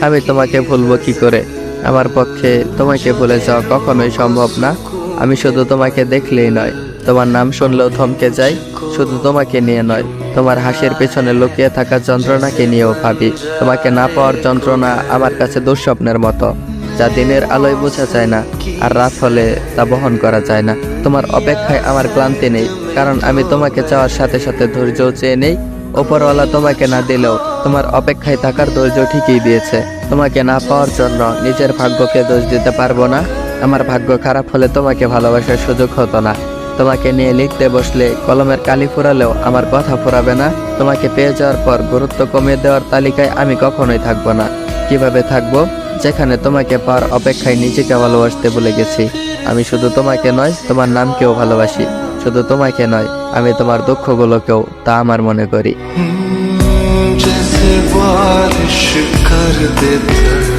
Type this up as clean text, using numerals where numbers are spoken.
আমি তোমাকে ভুলবো কি করে? আমার পক্ষে তোমাকে ভুলে যাওয়া কখনোই সম্ভব না। আমি শুধু তোমাকে দেখলেই নয়, তোমার নাম শুনলেও থমকে যাই। শুধু তোমাকে নিয়ে নয়, তোমার হাসির পেছনে লুকিয়ে থাকা যন্ত্রণাকে নিয়েও ভাবি। তোমাকে না পাওয়ার যন্ত্রণা আমার কাছে দুঃস্বপ্নের মতো, যা দিনের আলোয় বোঝা যায় না, আর রাত হলে তা বহন করা যায় না। তোমার অপেক্ষায় আমার ক্লান্তি নেই, কারণ আমি তোমাকে চাওয়ার সাথে সাথে ধৈর্যও চেয়ে নেই। ওপরওয়ালা তোমাকে না দিলেও তোমার অপেক্ষায় থাকার ধৈর্য ঠিকই দিয়েছে। তোমাকে না পাওয়ার জন্য নিজের ভাগ্যকে দোষ দিতে পারবো না। আমার ভাগ্য খারাপ হলে তোমাকে ভালোবাসার সুযোগ হতো না। তোমাকে নিয়ে লিখতে বসলে কলমের কালি ফুরালেও আমার কথা ফুরাবে না। তোমাকে পেয়ে যাওয়ার পর গুরুত্ব কমিয়ে দেওয়ার তালিকায় আমি কখনোই থাকবো না। কিভাবে থাকবো? যেখানে তোমাকে পাওয়ার অপেক্ষায় নিজেকে ভালোবাসতে ভুলে গেছি। আমি শুধু তোমাকে নয়, তোমার নামকেও ভালোবাসি। শুধু তোমাকে নয়, আমি তোমার দুঃখগুলোকেও তা আমার মনে করি। जैसे बारिश कर देता